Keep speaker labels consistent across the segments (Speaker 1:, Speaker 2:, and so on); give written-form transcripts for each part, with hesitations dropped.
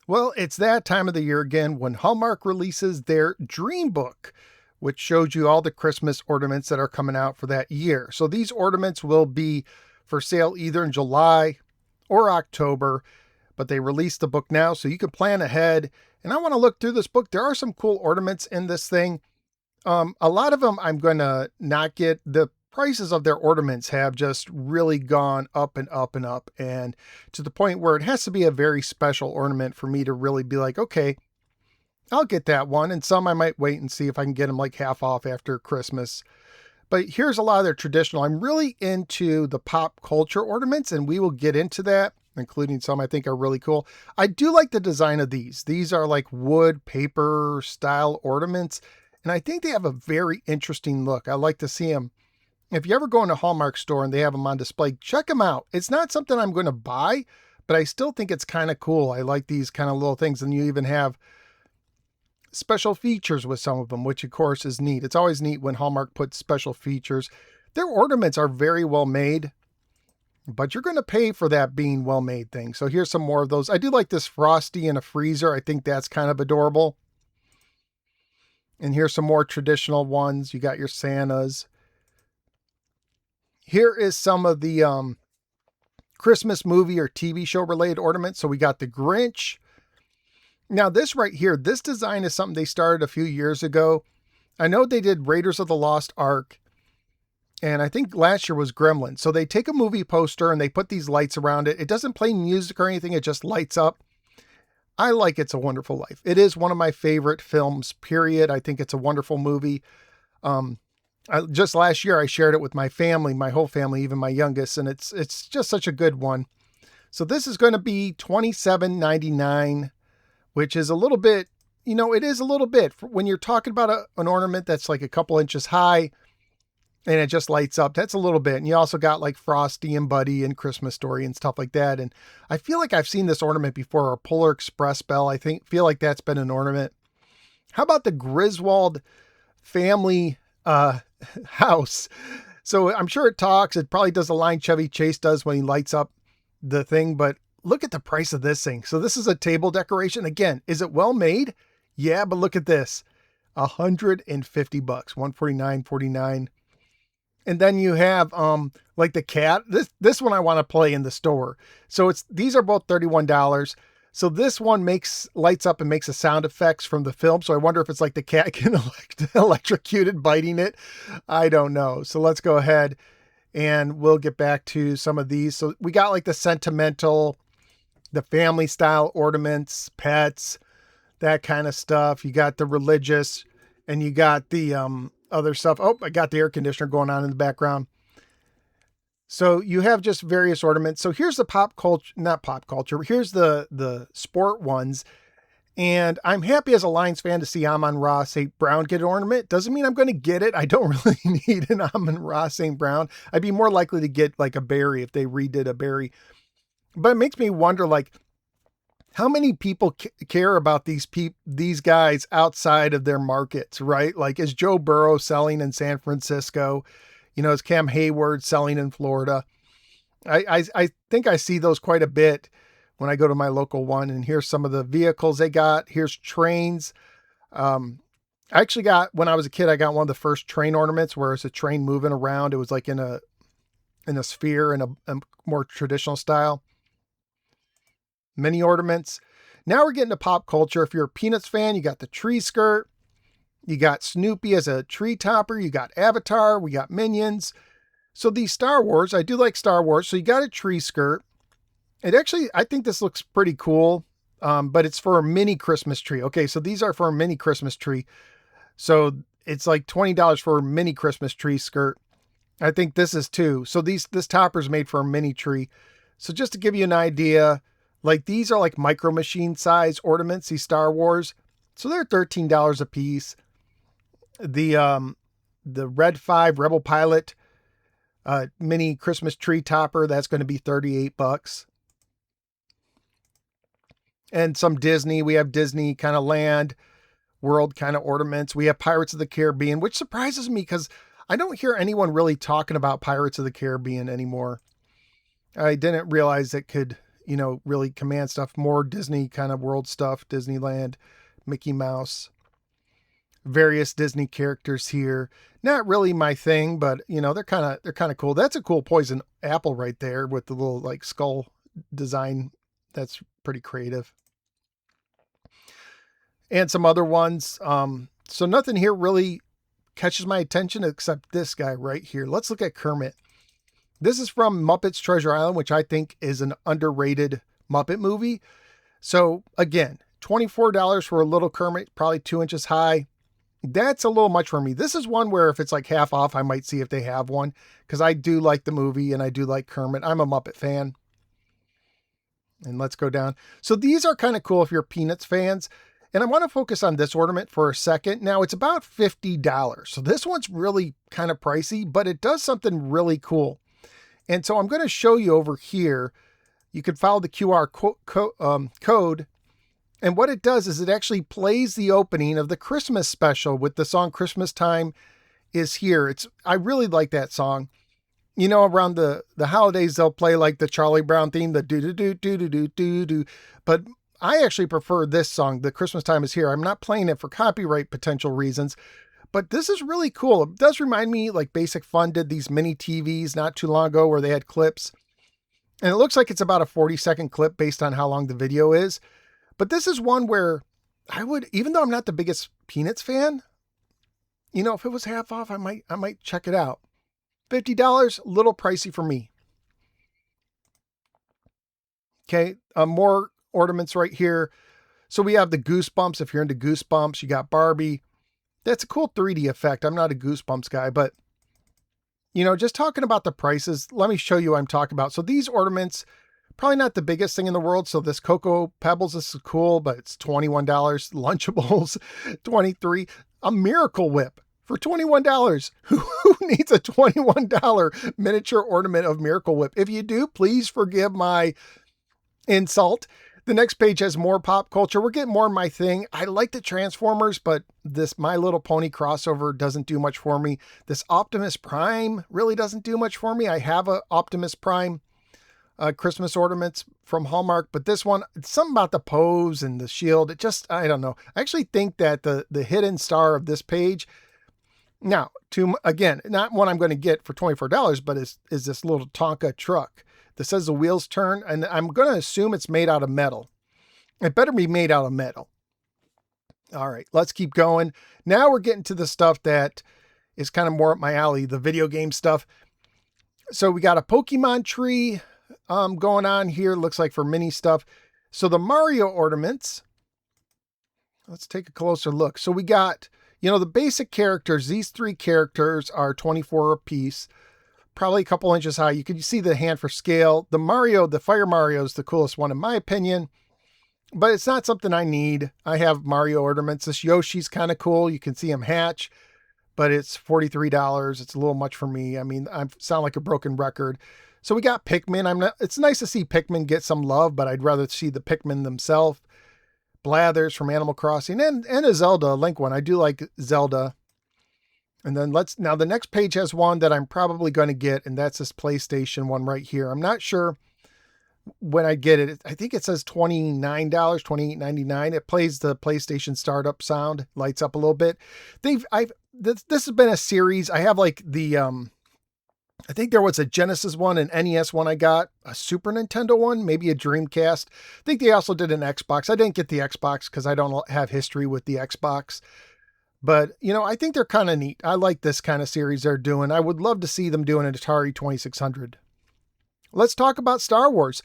Speaker 1: Well, it's that time of the year again when Hallmark releases their Dreambook, which shows you all the Christmas ornaments that are coming out for that year. So these ornaments will be for sale either in July or October, but they released the book now so you can plan ahead. And I want to look through this book. There are some cool ornaments in this thing. A lot of them I'm going to not get. The prices of their ornaments have just really gone up and up and up, and to the point where it has to be a very special ornament for me to really be like, okay, I'll get that one. And some I might wait and see if I can get them like half off after Christmas. But here's a lot of their traditional. I'm really into the pop culture ornaments, and we will get into that, including some I think are really cool. I do like the design of these. These are like wood, paper style ornaments, and I think they have a very interesting look. I like to see them. If you ever go in a Hallmark store and they have them on display, check them out. It's not something I'm going to buy, but I still think it's kind of cool. I like these kind of little things. And you even have special features with some of them, which of course is neat. It's always neat when Hallmark puts special features. Their ornaments are very well made, but you're going to pay for that being well made thing. So here's some more of those. I do like this Frosty in a freezer. I think that's kind of adorable. And here's some more traditional ones. You got your Santas. Here is some of the Christmas movie or TV show related ornaments. So we got the Grinch. Now this right here, this design is something they started a few years ago. I know they did Raiders of the Lost Ark, and I think last year was Gremlins. So they take a movie poster and they put these lights around it. It doesn't play music or anything. It just lights up. I like It's a Wonderful Life. It is one of my favorite films, period. I think it's a wonderful movie. Just last year, I shared it with my family, my whole family, even my youngest, and it's just such a good one. So this is going to be $27.99, which is a little bit, it is a little bit. When you're talking about an ornament that's like a couple inches high and it just lights up, that's a little bit. And you also got like Frosty and Buddy and Christmas Story and stuff like that. And I feel like I've seen this ornament before, a Polar Express bell. Feel like that's been an ornament. How about the Griswold family house? So I'm sure it talks. It probably does the line Chevy Chase does when he lights up the thing, but look at the price of this thing. So this is a table decoration. Again, is it well made? Yeah, but look at this. $150, $149.49. And then you have like the cat. This one I want to play in the store. So these are both $31. So this one lights up and makes a sound effects from the film. So I wonder if it's like the cat getting electrocuted biting it. I don't know. So let's go ahead and we'll get back to some of these. So we got like the sentimental, the family style ornaments, pets, that kind of stuff. You got the religious, and you got the other stuff. Oh, I got the air conditioner going on in the background. So you have just various ornaments. So here's the not pop culture. Here's the sport ones. And I'm happy as a Lions fan to see Amon-Ra St. Brown get an ornament. Doesn't mean I'm going to get it. I don't really need an Amon-Ra St. Brown. I'd be more likely to get like a Barry if they redid a Barry. But it makes me wonder, like, how many people care about these guys outside of their markets, right? Like, is Joe Burrow selling in San Francisco? Is Cam Hayward selling in Florida? I think I see those quite a bit when I go to my local one. And here's some of the vehicles they got. Here's trains. I actually got, when I was a kid, I got one of the first train ornaments where it's a train moving around. It was like in a sphere in a more traditional style. Mini ornaments. Now we're getting to pop culture. If you're a Peanuts fan, you got the tree skirt. You got Snoopy as a tree topper. You got Avatar. We got Minions. So these Star Wars, I do like Star Wars. So you got a tree skirt. I think this looks pretty cool. But it's for a mini Christmas tree. Okay, so these are for a mini Christmas tree. So it's like $20 for a mini Christmas tree skirt. I think this is too. So this topper is made for a mini tree. So just to give you an idea, like these are like Micro Machine size ornaments, these Star Wars. So they're $13 a piece. The Red 5 Rebel Pilot mini Christmas tree topper, that's going to be $38. And some Disney, we have Disney kind of land, world kind of ornaments. We have Pirates of the Caribbean, which surprises me because I don't hear anyone really talking about Pirates of the Caribbean anymore. I didn't realize it could really command stuff, more Disney kind of world stuff, Disneyland, Mickey Mouse, various Disney characters here. Not really my thing, but they're kind of cool. That's a cool poison apple right there with the little like skull design. That's pretty creative. And some other ones. So nothing here really catches my attention except this guy right here. Let's look at Kermit. This is from Muppets Treasure Island, which I think is an underrated Muppet movie. So again, $24 for a little Kermit, probably 2 inches high. That's a little much for me. This is one where if it's like half off, I might see if they have one, because I do like the movie and I do like Kermit. I'm a Muppet fan. And let's go down. So these are kind of cool if you're Peanuts fans. And I want to focus on this ornament for a second. Now it's about $50. So this one's really kind of pricey, but it does something really cool. And so I'm going to show you over here. You can follow the QR code. And what it does is it actually plays the opening of the Christmas special with the song Christmas Time Is Here. I really like that song. Around the holidays, they'll play like the Charlie Brown theme, the do-do-do-do-do-do-do-do. But I actually prefer this song, The Christmas Time Is Here. I'm not playing it for copyright potential reasons, but this is really cool. It does remind me like Basic Fun did these mini TVs not too long ago where they had clips. And it looks like it's about a 40-second clip based on how long the video is. But this is one where I would, even though I'm not the biggest Peanuts fan, if it was half off, I might check it out. $50, a little pricey for me. Okay, more ornaments right here. So we have the Goosebumps. If you're into Goosebumps, you got Barbie. That's a cool 3D effect. I'm not a Goosebumps guy, but just talking about the prices, let me show you what I'm talking about. So these ornaments, probably not the biggest thing in the world. So this Cocoa Pebbles, this is cool, but it's $21. Lunchables, $23. A Miracle Whip for $21. Who needs a $21 miniature ornament of Miracle Whip? If you do, please forgive my insult. The next page has more pop culture. We're getting more my thing. I like the Transformers, but this My Little Pony crossover doesn't do much for me. This Optimus Prime really doesn't do much for me. I have a Optimus Prime Christmas ornaments from Hallmark, but this one, it's something about the pose and the shield. It just, I don't know. I actually think that the hidden star of this page, now, again, not one I'm going to get for $24, but is this little Tonka truck that says the wheels turn, and I'm going to assume it's made out of metal. It better be made out of metal. All right, let's keep going. Now we're getting to the stuff that is kind of more up my alley, the video game stuff. So we got a Pokemon tree going on here, looks like for mini stuff. So the Mario ornaments, let's take a closer look. So we got, the basic characters. These 3 characters are $24 a piece. Probably a couple inches high. You can see the hand for scale. The Fire Mario is the coolest one in my opinion, but it's not something I need. I have Mario ornaments. This Yoshi's kind of cool. You can see him hatch, but it's $43. It's a little much for me. I mean, I sound like a broken record. So we got Pikmin. It's nice to see Pikmin get some love, but I'd rather see the Pikmin themselves. Blathers from Animal Crossing and a Zelda Link one. I do like Zelda. And then now the next page has one that I'm probably going to get, and that's this PlayStation one right here. I'm not sure when I get it. I think it says $29, $28.99. It plays the PlayStation startup sound, lights up a little bit. This has been a series. I have like I think there was a Genesis one, an NES one I got, a Super Nintendo one, maybe a Dreamcast. I think they also did an Xbox. I didn't get the Xbox because I don't have history with the Xbox. But, I think they're kind of neat. I like this kind of series they're doing. I would love to see them doing an Atari 2600. Let's talk about Star Wars.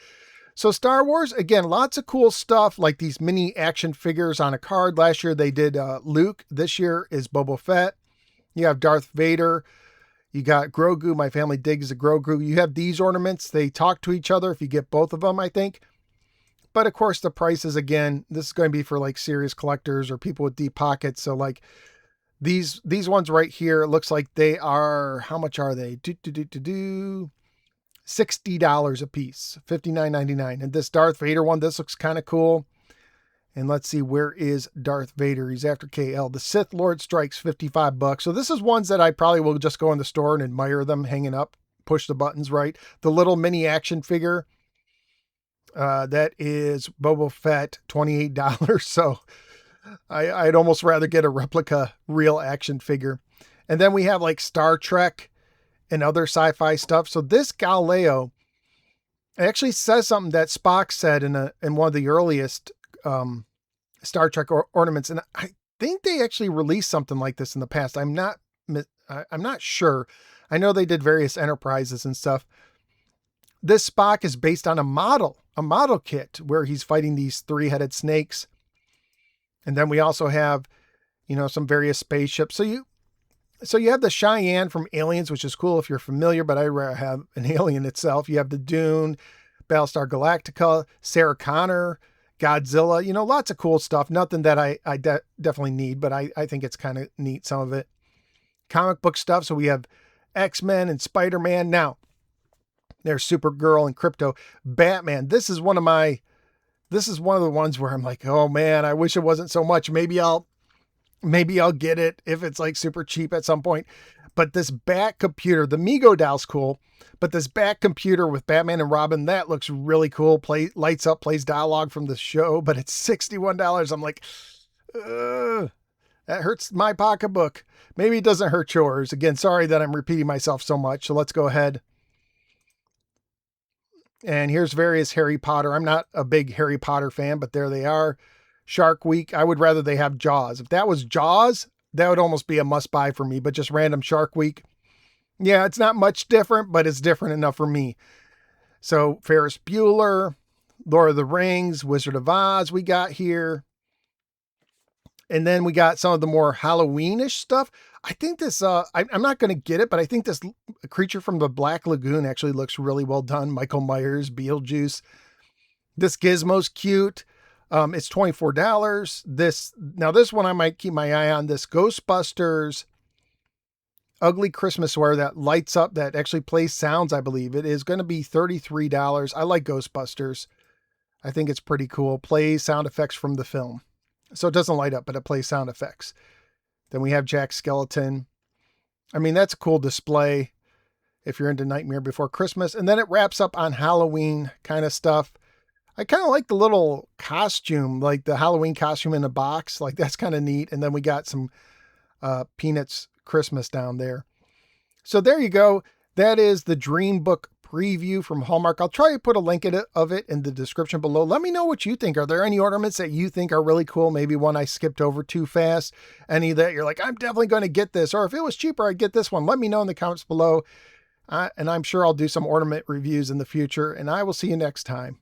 Speaker 1: So Star Wars, again, lots of cool stuff like these mini action figures on a card. Last year they did Luke. This year is Boba Fett. You have Darth Vader. You got Grogu. My family digs the Grogu. You have these ornaments. They talk to each other if you get both of them, I think. But of course the prices, again, this is going to be for like serious collectors or people with deep pockets. So like these ones right here, it looks like they are, how much are they? $60 a piece, $59.99. And this Darth Vader one, this looks kind of cool. And let's see, where is Darth Vader? He's after KL. The Sith Lord Strikes, $55. So this is ones that I probably will just go in the store and admire them hanging up, push the buttons right. The little mini action figure. That is Boba Fett, $28. So I'd almost rather get a replica real action figure. And then we have like Star Trek and other sci-fi stuff. So this Galileo actually says something that Spock said in one of the earliest Star Trek ornaments, and I think they actually released something like this in the past. I'm not sure. I know they did various Enterprises and stuff. This Spock is based on a model kit where he's fighting these 3-headed snakes. And then we also have, some various spaceships. So you have the Cheyenne from Aliens, which is cool if you're familiar, but I'd rather have an alien itself. You have the Dune, Battlestar Galactica, Sarah Connor, Godzilla, lots of cool stuff. Nothing that I definitely need, but I think it's kind of neat, some of it. Comic book stuff. So we have X-Men and Spider-Man. Now, there's Supergirl and Crypto. Batman. This is one of the ones where I'm like, oh man, I wish it wasn't so much. Maybe I'll get it if it's like super cheap at some point. But this Bat computer, the Mego doll's cool, but this Bat computer with Batman and Robin, that looks really cool. Lights up, plays dialogue from the show, but it's $61. I'm like, that hurts my pocketbook. Maybe it doesn't hurt yours. Again, sorry that I'm repeating myself so much. So let's go ahead. And here's various Harry Potter. I'm not a big Harry Potter fan, but there they are. Shark Week. I would rather they have Jaws. If that was Jaws, that would almost be a must buy for me, but just random Shark Week. Yeah, it's not much different, but it's different enough for me. So Ferris Bueller, Lord of the Rings, Wizard of Oz we got here. And then we got some of the more Halloweenish stuff. I think this, I'm not going to get it, but I think this creature from the Black Lagoon actually looks really well done. Michael Myers, Beetlejuice. This Gizmo's cute. It's $24. This one I might keep my eye on. This Ghostbusters ugly Christmas sweater that lights up, that actually plays sounds, I believe. It is going to be $33. I like Ghostbusters. I think it's pretty cool. Plays sound effects from the film. So it doesn't light up, but it plays sound effects. Then we have Jack Skellington. I mean, that's a cool display if you're into Nightmare Before Christmas. And then it wraps up on Halloween kind of stuff. I kind of like the little costume, like the Halloween costume in a box. Like that's kind of neat. And then we got some Peanuts Christmas down there. So there you go. That is the Dreambook preview from Hallmark. I'll try to put a link of it in the description below. Let me know what you think. Are there any ornaments that you think are really cool? Maybe one I skipped over too fast. Any that you're like, I'm definitely going to get this. Or if it was cheaper, I'd get this one. Let me know in the comments below. And I'm sure I'll do some ornament reviews in the future. And I will see you next time.